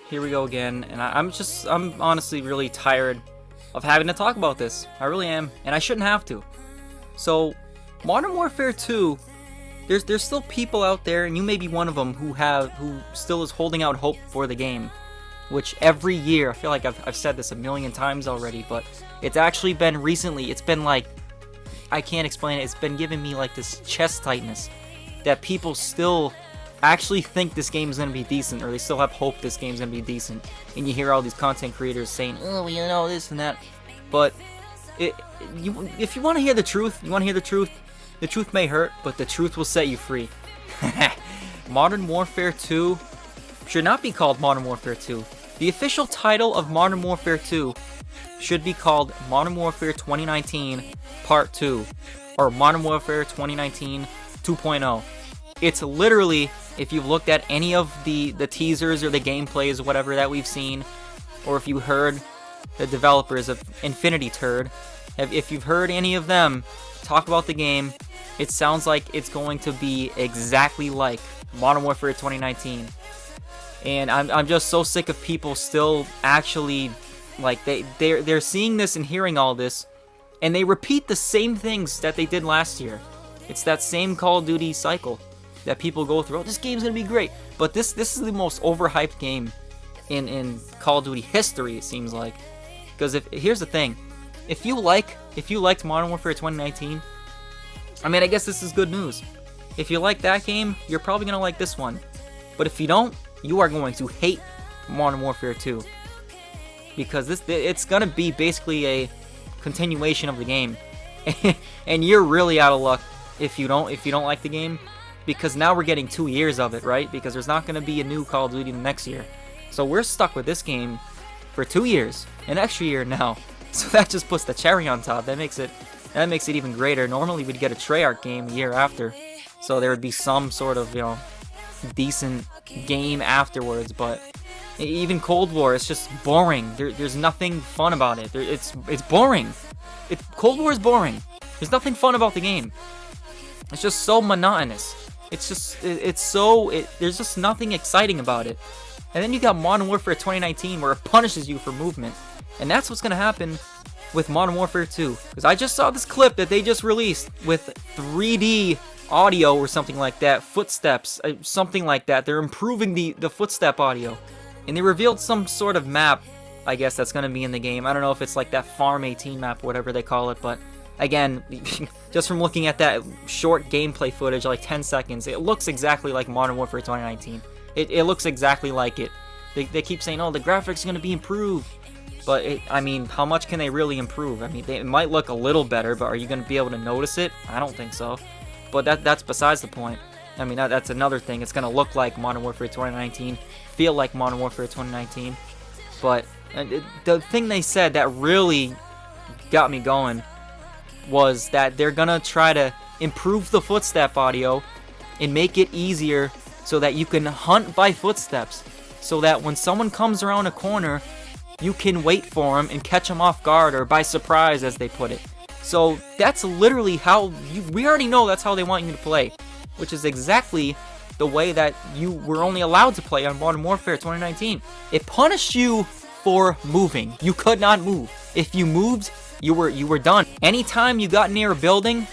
Here we go again, and I'm honestly really tired of having to talk about this. I really am, and I shouldn't have to. So, Modern Warfare 2, there's still people out there, and you may be one of them, who still is holding out hope for the game. Which every year, I feel like I've said this a million times already, but it's actually been recently, it's been like, I can't explain it, it's been giving me like this chest tightness that people still actually think this game is going to be decent, or they still have hope this game's going to be decent. And you hear all these content creators saying, oh, you know, this and that. But if you want to hear the truth, the truth may hurt, but the truth will set you free. Modern Warfare 2 should not be called Modern Warfare 2. The official title of Modern Warfare 2 should be called Modern Warfare 2019 Part 2, or Modern Warfare 2019 2.0. It's literally, if you've looked at any of the teasers or the gameplays or whatever that we've seen, or if you heard the developers of Infinity Turd, if you've heard any of them talk about the game, it sounds like it's going to be exactly like Modern Warfare 2019. And I'm just so sick of people still actually, like, they're seeing this and hearing all this, and they repeat the same things that they did last year. It's that same Call of Duty cycle that people go through. Oh, this game's gonna be great, but this is the most overhyped game in Call of Duty history, it seems like. Because here's the thing, if you liked Modern Warfare 2019, I mean, I guess this is good news. If you like that game, you're probably gonna like this one. But if you don't, you are going to hate Modern Warfare 2, because it's gonna be basically a continuation of the game, and you're really out of luck if you don't like the game, because now we're getting 2 years of it, right? Because there's not gonna be a new Call of Duty next year, so we're stuck with this game for 2 years, an extra year now. So that just puts the cherry on top. That makes it even greater. Normally we'd get a Treyarch game a year after, so there would be some sort of, you know, decent game afterwards, but even Cold War, it's just boring. There's nothing fun about it. It's boring. Cold War is boring. There's nothing fun about the game. It's just so monotonous. There's just nothing exciting about it. And then you got Modern Warfare 2019, where it punishes you for movement, and that's what's gonna happen with Modern Warfare 2. Because I just saw this clip that they just released with 3D audio or something like that, footsteps, something like that. They're improving the footstep audio, and they revealed some sort of map, I guess, that's going to be in the game. I don't know if it's like that Farm 18 map, whatever they call it, but again, just from looking at that short gameplay footage, like 10 seconds, it looks exactly like Modern Warfare 2019. It looks exactly like it. They keep saying, oh, the graphics are going to be improved, but I mean, how much can they really improve? I mean, it might look a little better, but are you going to be able to notice it? I don't think so. But that's besides the point. I mean, that's another thing. It's going to look like Modern Warfare 2019, feel like Modern Warfare 2019. But the thing they said that really got me going was that they're going to try to improve the footstep audio and make it easier so that you can hunt by footsteps. So that when someone comes around a corner, you can wait for them and catch them off guard, or by surprise, as they put it. So that's literally how we already know that's how they want you to play, which is exactly the way that you were only allowed to play on Modern Warfare 2019. It punished you for moving. You could not move. If you moved, you were done. Anytime you got near a building,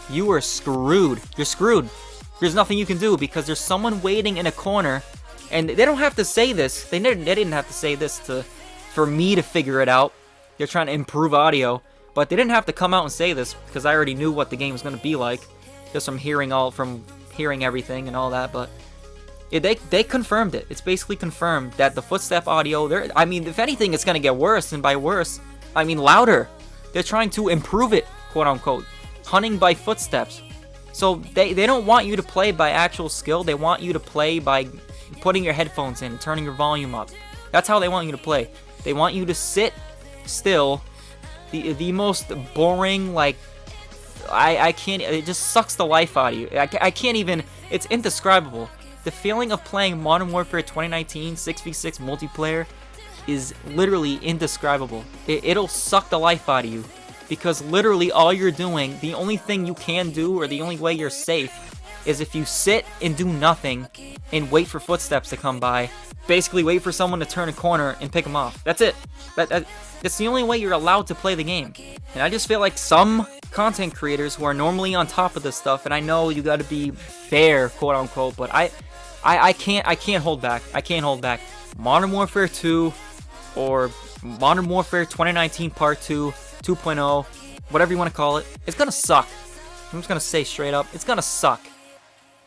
you were screwed. You're screwed. There's nothing you can do, because there's someone waiting in a corner, and they don't have to say this. They didn't have to say this for me to figure it out. They're trying to improve audio. But they didn't have to come out and say this, because I already knew what the game was going to be like, just from hearing everything and all that. But they confirmed it. It's basically confirmed that the footstep audio, I mean, if anything, it's going to get worse, and by worse, I mean louder. They're trying to improve it, quote unquote, hunting by footsteps. So they don't want you to play by actual skill. They want you to play by putting your headphones in, turning your volume up. That's how they want you to play. They want you to sit still. The most boring, like, I can't, it just sucks the life out of you. I can't even, it's indescribable. The feeling of playing Modern Warfare 2019 6v6 multiplayer is literally indescribable. It'll suck the life out of you, because literally all you're doing, the only thing you can do, or the only way you're safe, is if you sit and do nothing and wait for footsteps to come by. Basically, wait for someone to turn a corner and pick them off. That's it. That's the only way you're allowed to play the game. And I just feel like some content creators who are normally on top of this stuff, and I know you got to be fair, quote unquote, but I can't hold back. I can't hold back. Modern Warfare 2 or Modern Warfare 2019 Part 2, 2.0, whatever you want to call it, it's gonna suck. I'm just gonna say straight up, it's gonna suck.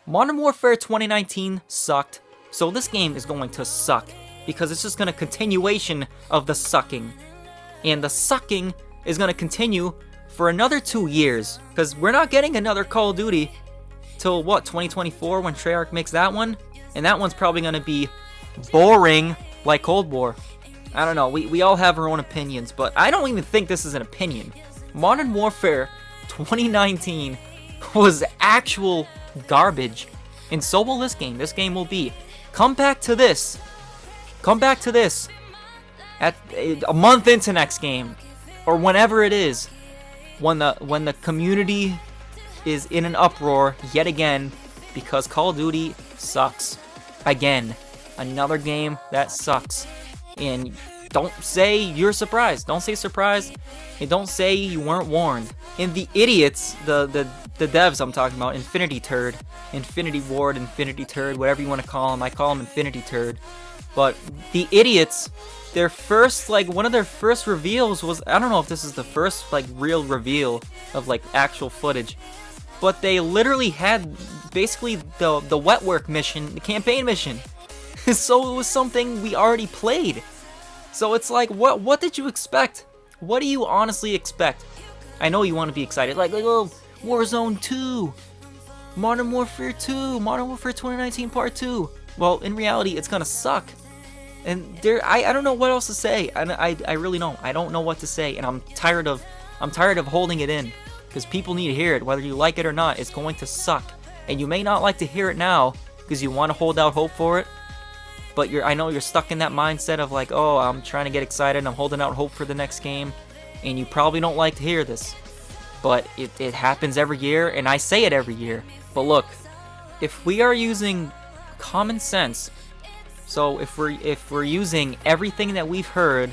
Modern Warfare 2019 sucked, so this game is going to suck because it's just gonna continuation of the sucking. And the sucking is gonna continue for another 2 years because we're not getting another Call of Duty till what, 2024 when Treyarch makes that one? And that one's probably gonna be boring like Cold War. I don't know, we all have our own opinions, but I don't even think this is an opinion. Modern Warfare 2019 was actual garbage, and so will this game. This game will be. Come back to this at a month into next game, or whenever it is, when the community is in an uproar yet again because Call of Duty sucks again. Another game that sucks. And don't say you're surprised. Don't say surprised. And don't say you weren't warned. And the idiots, the devs I'm talking about, Infinity Turd, Infinity Ward, Infinity Turd, whatever you want to call them. I call them Infinity Turd. But the idiots, their first, one of their first reveals was, I don't know if this is the first, real reveal of, actual footage. But they literally had, basically, the wet work mission, the campaign mission. So it was something we already played. So it's like, what did you expect? What do you honestly expect? I know you want to be excited, oh, Warzone 2, Modern Warfare 2, Modern Warfare 2019 Part 2. Well, in reality, it's gonna suck. And I don't know what else to say. I really don't. I don't know what to say, and I'm tired of holding it in, because people need to hear it, whether you like it or not. It's going to suck, and you may not like to hear it now because you want to hold out hope for it. But I know you're stuck in that mindset of oh, I'm trying to get excited, I'm holding out hope for the next game, and you probably don't like to hear this. But it happens every year, and I say it every year. But look, if we are using common sense, so if we're using everything that we've heard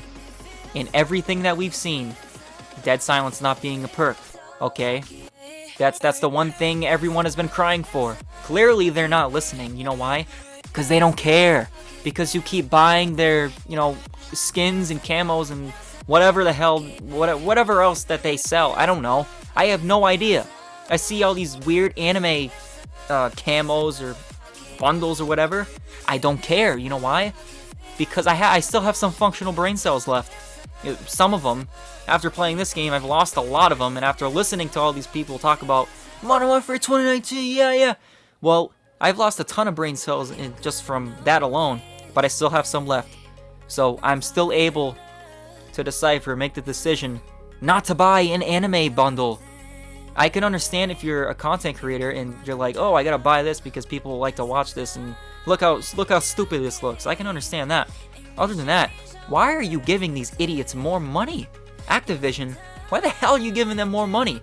and everything that we've seen, dead silence not being a perk, okay? That's the one thing everyone has been crying for. Clearly they're not listening. You know why? Because they don't care. Because you keep buying their, skins and camos and whatever the hell, whatever else that they sell. I don't know. I have no idea. I see all these weird anime camos or bundles or whatever. I don't care. You know why? Because I still have some functional brain cells left. Some of them. After playing this game, I've lost a lot of them. And after listening to all these people talk about Modern Warfare 2019, yeah. Well, I've lost a ton of brain cells just from that alone. But I still have some left. So I'm still able to decipher, make the decision not to buy an anime bundle. I can understand if you're a content creator and you're like, oh, I gotta buy this because people like to watch this and look how stupid this looks. I can understand that. Other than that, why are you giving these idiots more money? Activision, why the hell are you giving them more money?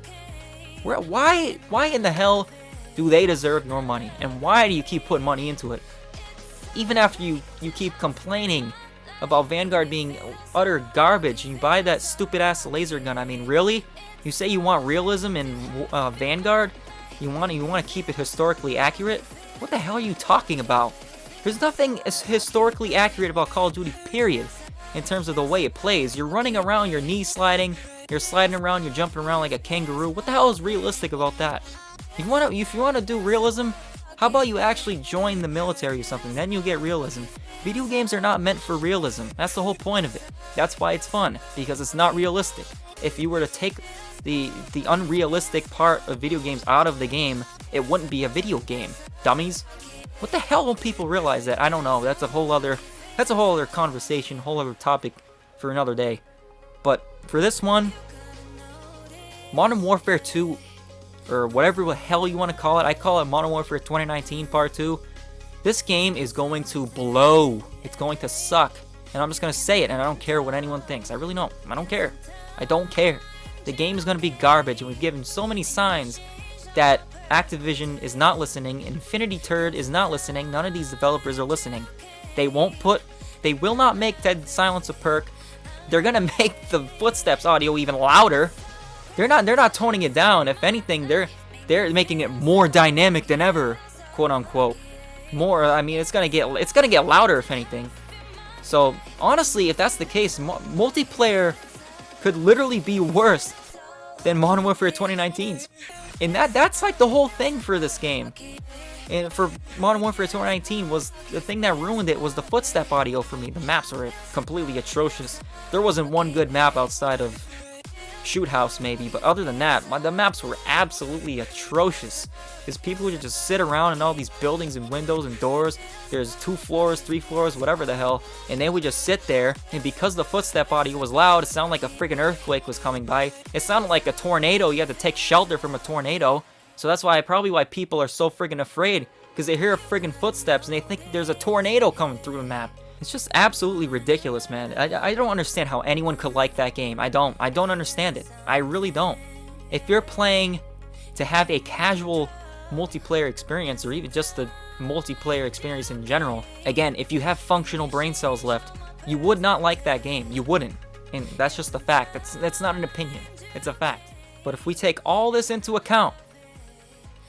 Why in the hell do they deserve your money? And why do you keep putting money into it? Even after you keep complaining about Vanguard being utter garbage, and you buy that stupid ass laser gun. I mean, really? You say you want realism in Vanguard? You want to keep it historically accurate? What the hell are you talking about? There's nothing as historically accurate about Call of Duty, period, in terms of the way it plays. You're running around, you're knee sliding, you're sliding around, you're jumping around like a kangaroo. What the hell is realistic about that? If you want to do realism, how about you actually join the military or something? Then you'll get realism. Video games are not meant for realism. That's the whole point of it. That's why it's fun, because it's not realistic. If you were to take the unrealistic part of video games out of the game, it wouldn't be a video game. Dummies. What the hell don't people realize that? I don't know. That's a whole other conversation, whole other topic for another day. But for this one, Modern Warfare 2, or whatever the hell you want to call it, I call it Modern Warfare 2019 Part 2. This game is going to blow. It's going to suck. And I'm just going to say it, and I don't care what anyone thinks. I really don't. I don't care. I don't care. The game is going to be garbage, and we've given so many signs that Activision is not listening. Infinity Turd is not listening. None of these developers are listening. They will not make Dead Silence a perk. They're gonna make the footsteps audio even louder. They're not toning it down. If anything, they're making it more dynamic than ever, quote unquote. More. I mean, it's gonna get louder if anything. So honestly, if that's the case, multiplayer could literally be worse than Modern Warfare 2019's. And that's like the whole thing for this game. And for Modern Warfare 2019 was the thing that ruined it was the footstep audio for me. The maps were completely atrocious. There wasn't one good map outside of Shoot House maybe, but other than that, the maps were absolutely atrocious. Because people would just sit around in all these buildings and windows and doors. There's 2 floors, 3 floors, whatever the hell, and they would just sit there. And because the footstep audio was loud, it sounded like a friggin' earthquake was coming by. It sounded like a tornado. You had to take shelter from a tornado. So that's why people are so friggin' afraid, because they hear friggin' footsteps and they think there's a tornado coming through the map. It's just absolutely ridiculous, man. I don't understand how anyone could like that game. I don't understand it. I really don't. If you're playing to have a casual multiplayer experience, or even just the multiplayer experience in general, again, if you have functional brain cells left, you would not like that game. You wouldn't. And that's just a fact. That's not an opinion. It's a fact. But if we take all this into account,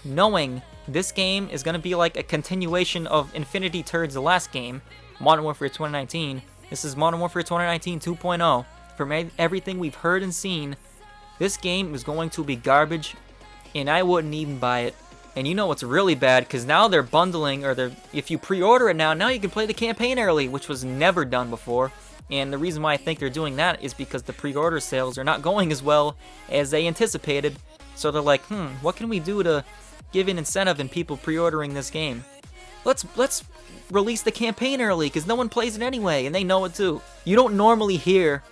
knowing this game is going to be like a continuation of Infinity Turd's last game, Modern Warfare 2019. This is Modern Warfare 2019 2.0. From everything we've heard and seen, this game is going to be garbage, and I wouldn't even buy it. And you know what's really bad? Because now they're bundling, or if you pre-order it now you can play the campaign early, which was never done before. And the reason why I think they're doing that is because the pre-order sales are not going as well as they anticipated. So they're like, what can we do to give an incentive in people pre-ordering this game? Let's release the campaign early, because no one plays it anyway, and they know it too. You don't normally hear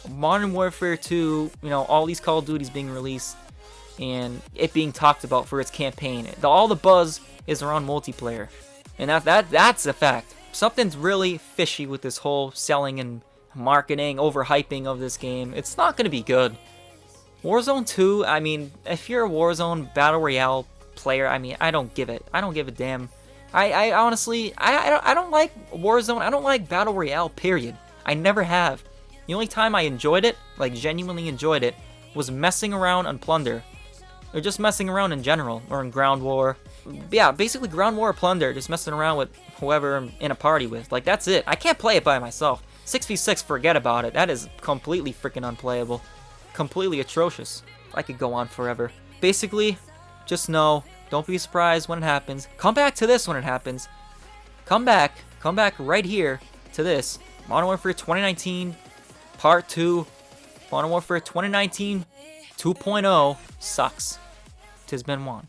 Modern Warfare 2, all these Call of Duties being released and it being talked about for its campaign. All the buzz is around multiplayer, and that's a fact. Something's really fishy with this whole selling and marketing, overhyping of this game. It's not going to be good. Warzone 2, I mean, if you're a Warzone Battle Royale player, I mean, I don't give a damn. I honestly, I don't like Warzone. I don't like Battle Royale, period. I never have. The only time I enjoyed it, like genuinely enjoyed it, was messing around on Plunder. Or just messing around in general, or in Ground War. Yeah, basically Ground War or Plunder, just messing around with whoever I'm in a party with. Like, that's it. I can't play it by myself. 6v6, forget about it. That is completely freaking unplayable. Completely atrocious. I could go on forever. Basically, just know, don't be surprised when it happens. Come back to this when it happens. Come back right here to this. Modern Warfare 2019 Part 2. Modern Warfare 2019 2.0 sucks. 'Tis been won.